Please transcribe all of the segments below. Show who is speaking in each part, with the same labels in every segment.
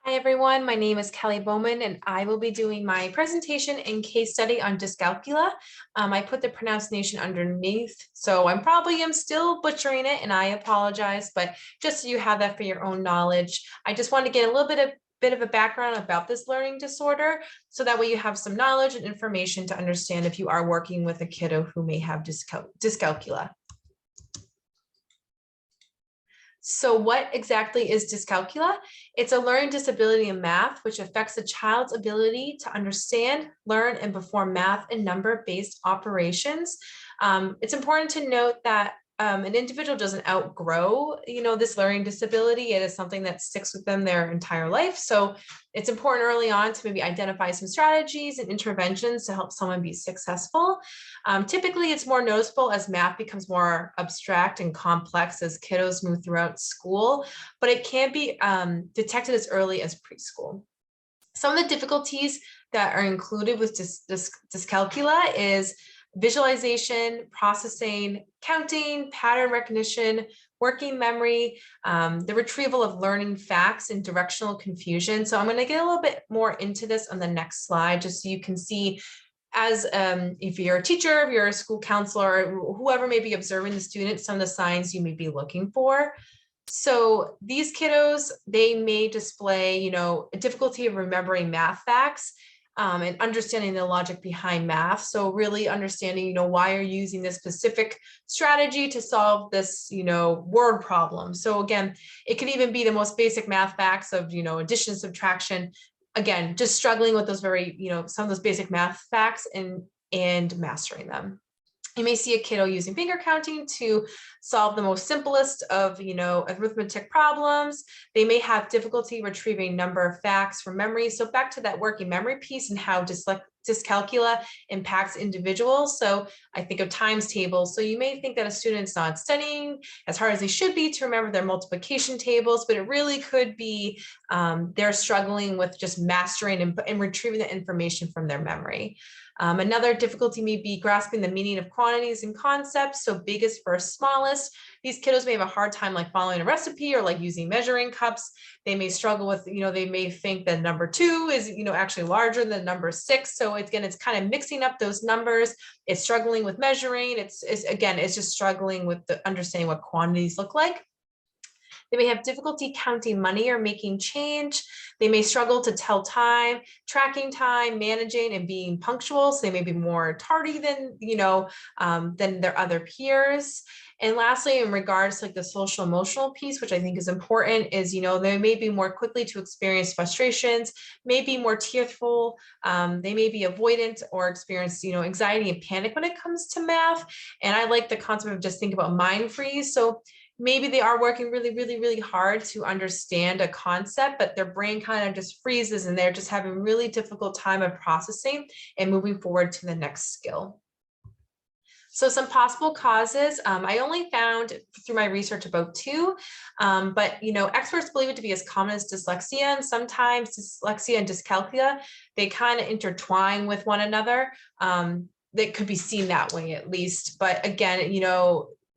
Speaker 1: Hi everyone, my name is Kelly Bowman and I will be doing my presentation and case study on dyscalculia. I put the pronunciation underneath, so I probably am still butchering it and I apologize, but just so you have that for your own knowledge, I just want to get a little bit of a background about this learning disorder so that way you have some knowledge and information to understand if you are working with a kiddo who may have dyscalculia. So what exactly is dyscalculia? It's a learning disability in math, which affects a child's ability to understand, learn, and perform math and number-based operations. It's important to note that an individual doesn't outgrow, this learning disability. It is something that sticks with them their entire life. So it's important early on to maybe identify some strategies and interventions to help someone be successful. Typically, it's more noticeable as math becomes more abstract and complex as kiddos move throughout school, but it can be detected as early as preschool. Some of the difficulties that are included with dyscalculia is visualization, processing, counting, pattern recognition, working memory, the retrieval of learning facts, and directional confusion. So I'm going to get a little bit more into this on the next slide, just so you can see as if you're a teacher, if you're a school counselor, whoever may be observing the student, some of the signs you may be looking for. So these kiddos, they may display, a difficulty of remembering math facts and understanding the logic behind math. So really understanding, why you're using this specific strategy to solve this, word problem. So again, it could even be the most basic math facts of, addition, subtraction. Again, just struggling with those very, some of those basic math facts and mastering them. You may see a kiddo using finger counting to solve the most simplest of, arithmetic problems. They may have difficulty retrieving number of facts from memory. So back to that working memory piece and how dyscalculia impacts individuals. So I think of times tables. So you may think that a student's not studying as hard as they should be to remember their multiplication tables, but it really could be they're struggling with just mastering and retrieving the information from their memory. Another difficulty may be grasping the meaning of quantities and concepts. So biggest versus smallest. These kiddos may have a hard time like following a recipe or like using measuring cups. They may struggle with, they may think that number 2 is, actually larger than number 6. So it's kind of mixing up those numbers. It's struggling with measuring. It's just struggling with understanding what quantities look like. They may have difficulty counting money or making change. They may struggle to tell time, tracking time, managing, and being punctual. So they may be more tardy than, than their other peers. And lastly, in regards to like the social emotional piece, which I think is important, is, they may be more quickly to experience frustrations, may be more tearful, they may be avoidant or experience, anxiety and panic when it comes to math. And I like the concept of just think about mind freeze. So maybe they are working really, really, really hard to understand a concept, but their brain kind of just freezes and they're just having a really difficult time of processing and moving forward to the next skill. So some possible causes, I only found through my research about 2, but experts believe it to be as common as dyslexia, and sometimes dyslexia and dyscalculia, they kind of intertwine with one another. That could be seen that way at least, but again,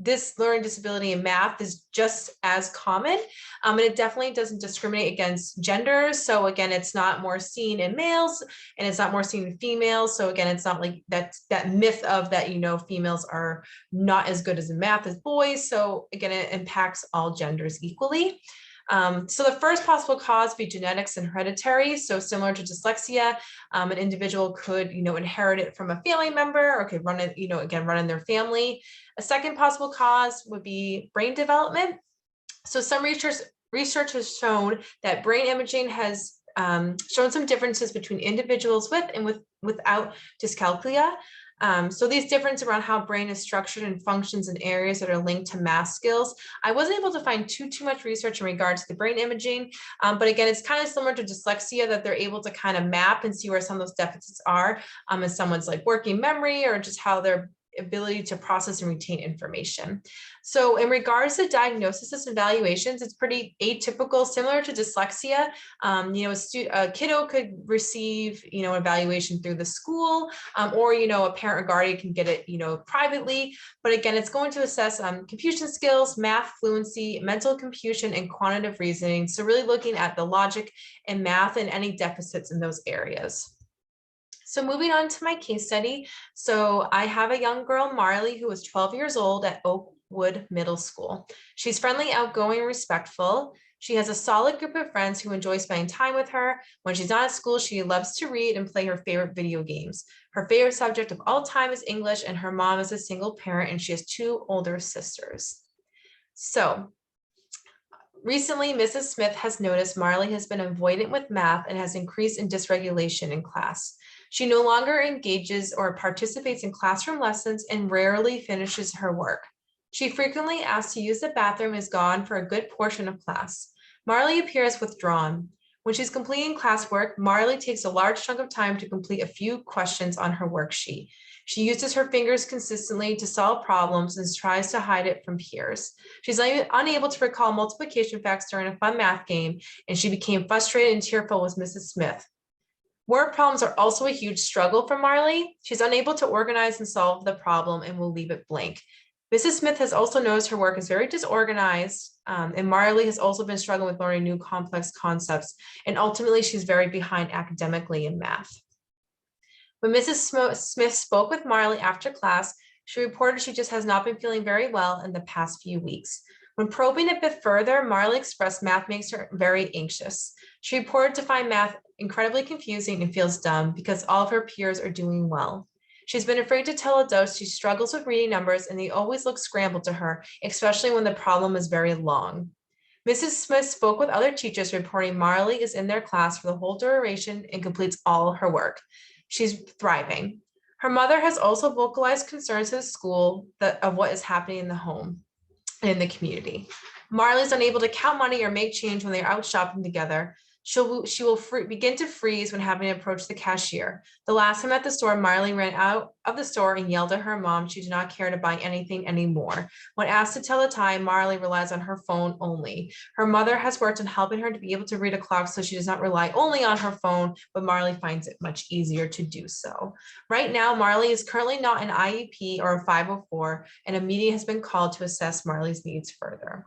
Speaker 1: this learning disability in math is just as common, and it definitely doesn't discriminate against genders. So again, it's not more seen in males and it's not more seen in females. So again, it's not like that myth of that, females are not as good as in math as boys. So again, it impacts all genders equally. So the first possible cause would be genetics and hereditary. So similar to dyslexia, an individual could, inherit it from a family member or could run it, run in their family. A second possible cause would be brain development. So some research has shown that brain imaging has shown some differences between individuals with and without dyscalculia. So these differences around how brain is structured and functions in areas that are linked to math skills. I wasn't able to find too much research in regards to the brain imaging, but again, it's kind of similar to dyslexia that they're able to kind of map and see where some of those deficits are in someone's like working memory or just how their ability to process and retain information. So in regards to diagnosis and evaluations, it's pretty atypical, similar to dyslexia. A kiddo could receive, evaluation through the school, or, a parent or guardian can get it, privately. But again, it's going to assess computation skills, math fluency, mental computation, and quantitative reasoning. So really looking at the logic and math and any deficits in those areas. So moving on to my case study. So I have a young girl, Marley, who is 12 years old at Oakwood Middle School. She's friendly, outgoing, and respectful. She has a solid group of friends who enjoy spending time with her. When she's not at school, she loves to read and play her favorite video games. Her favorite subject of all time is English, and her mom is a single parent, and she has 2 older sisters. So recently, Mrs. Smith has noticed Marley has been avoidant with math and has increased in dysregulation in class. She no longer engages or participates in classroom lessons and rarely finishes her work. She frequently asks to use the bathroom and is gone for a good portion of class. Marley appears withdrawn. When she's completing classwork, Marley takes a large chunk of time to complete a few questions on her worksheet. She uses her fingers consistently to solve problems and tries to hide it from peers. She's unable to recall multiplication facts during a fun math game, and she became frustrated and tearful with Mrs. Smith. Word problems are also a huge struggle for Marley. She's unable to organize and solve the problem and will leave it blank. Mrs. Smith has also noticed her work is very disorganized, and Marley has also been struggling with learning new complex concepts, and ultimately she's very behind academically in math. When Mrs. Smith spoke with Marley after class, she reported she just has not been feeling very well in the past few weeks. When probing a bit further, Marley expressed math makes her very anxious. She reported to find math incredibly confusing and feels dumb because all of her peers are doing well. She's been afraid to tell adults she struggles with reading numbers and they always look scrambled to her, especially when the problem is very long. Mrs. Smith spoke with other teachers reporting Marley is in their class for the whole duration and completes all her work. She's thriving. Her mother has also vocalized concerns to the school of what is happening in the home and in the community. Marley's unable to count money or make change when they're out shopping together. She will begin to freeze when having to approach the cashier. The last time at the store, Marley ran out of the store and yelled at her mom she did not care to buy anything anymore. When asked to tell the time, Marley relies on her phone only. Her mother has worked on helping her to be able to read a clock so she does not rely only on her phone, but Marley finds it much easier to do so. Right now, Marley is currently not an IEP or a 504, and a meeting has been called to assess Marley's needs further.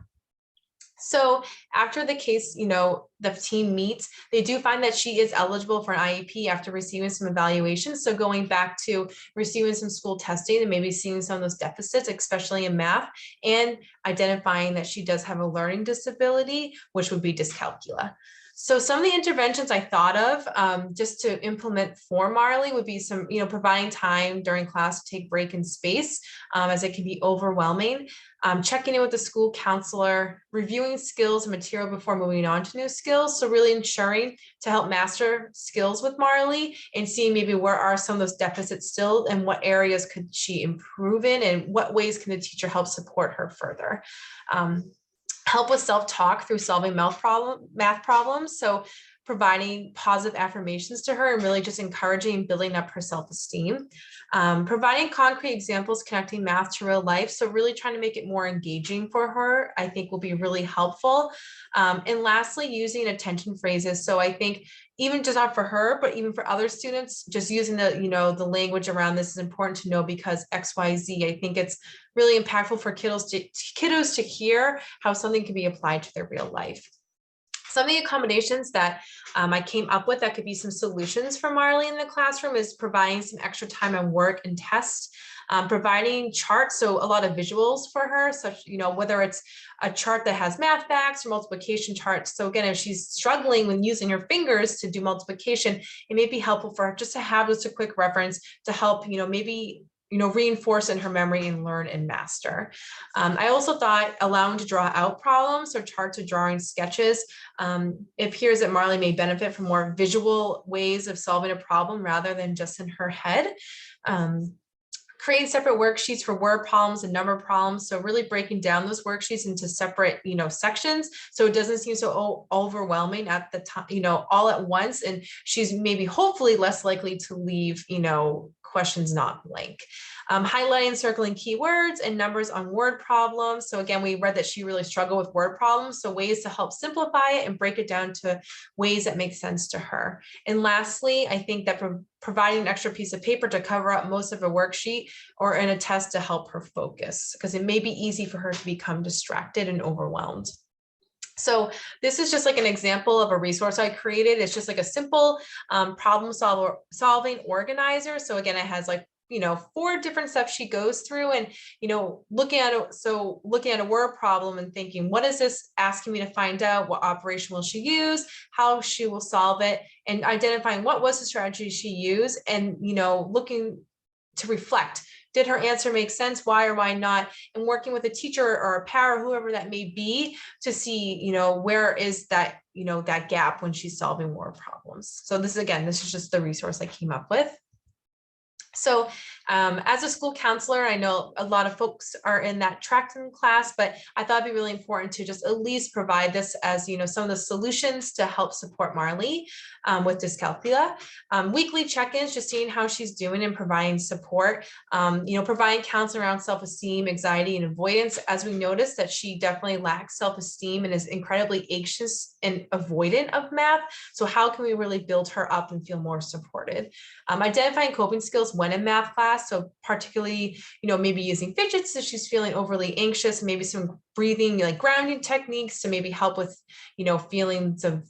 Speaker 1: So after the case, the team meets, they do find that she is eligible for an IEP after receiving some evaluations. So going back to receiving some school testing and maybe seeing some of those deficits, especially in math, and identifying that she does have a learning disability, which would be dyscalculia. So some of the interventions I thought of just to implement for Marley would be some, providing time during class to take break in space, as it can be overwhelming, checking in with the school counselor, reviewing skills and material before moving on to new skills. So really ensuring to help master skills with Marley and seeing maybe where are some of those deficits still and what areas could she improve in and what ways can the teacher help support her further. Help with self-talk through solving math problems. So providing positive affirmations to her and really just encouraging and building up her self-esteem. Providing concrete examples connecting math to real life. So really trying to make it more engaging for her, I think will be really helpful. And lastly, using attention phrases. So I think even just not for her, but even for other students, just using the language around this is important to know because X, Y, Z, I think it's really impactful for kiddos to hear how something can be applied to their real life. Some of the accommodations that I came up with that could be some solutions for Marley in the classroom is providing some extra time on work and tests, providing charts, so a lot of visuals for her, such, whether it's a chart that has math facts or multiplication charts. So again, if she's struggling with using her fingers to do multiplication, it may be helpful for her just to have just a quick reference to help, maybe reinforce in her memory and learn and master. I also thought allowing to draw out problems or charts or drawing sketches. It appears that Marley may benefit from more visual ways of solving a problem rather than just in her head. Creating separate worksheets for word problems and number problems. So really breaking down those worksheets into separate, sections. So it doesn't seem so overwhelming at the time, all at once. And she's maybe hopefully less likely to leave, questions not blank. Highlighting and circling keywords and numbers on word problems. So again, we read that she really struggled with word problems. So ways to help simplify it and break it down to ways that make sense to her. And lastly, I think that providing an extra piece of paper to cover up most of a worksheet or in a test to help her focus, because it may be easy for her to become distracted and overwhelmed. So this is just like an example of a resource I created. It's just like a simple problem solving organizer. So again, it has like, 4 different steps she goes through, and, looking at a word problem and thinking, what is this asking me to find out? What operation will she use? How she will solve it, and identifying what was the strategy she used, and, looking to reflect. Did her answer make sense? Why or why not? And working with a teacher or a para, whoever that may be, to see, where is that, that gap when she's solving word problems. So this is just the resource I came up with. So as a school counselor, I know a lot of folks are in that tracking class, but I thought it'd be really important to just at least provide this as, some of the solutions to help support Marley with dyscalculia. Weekly check-ins, just seeing how she's doing and providing support, providing counseling around self-esteem, anxiety, and avoidance, as we noticed that she definitely lacks self-esteem and is incredibly anxious and avoidant of math. So how can we really build her up and feel more supported? Identifying coping skills when in math class. So particularly, maybe using fidgets if she's feeling overly anxious, maybe some breathing, like grounding techniques to maybe help with, feelings of,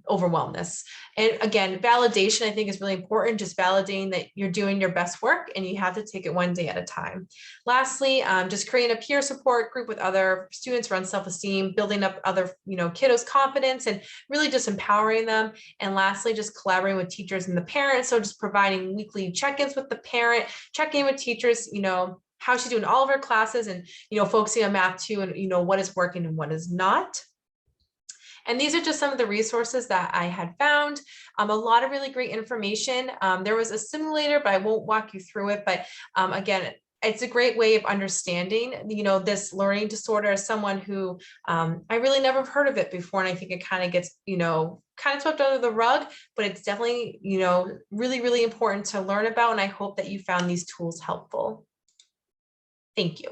Speaker 1: overwhelmness. And again, validation, I think, is really important, just validating that you're doing your best work and you have to take it one day at a time. Lastly, just creating a peer support group with other students around self-esteem, building up other, kiddos' confidence and really just empowering them. And lastly, just collaborating with teachers and the parents. So just providing weekly check-ins with the parent, checking with teachers, how she's doing all of her classes, and, focusing on math too, and, what is working and what is not. And these are just some of the resources that I had found. A lot of really great information. There was a simulator, but I won't walk you through it. But again, it's a great way of understanding, this learning disorder as someone who I really never heard of it before. And I think it kind of gets, kind of swept under the rug, but it's definitely, really, really important to learn about. And I hope that you found these tools helpful. Thank you.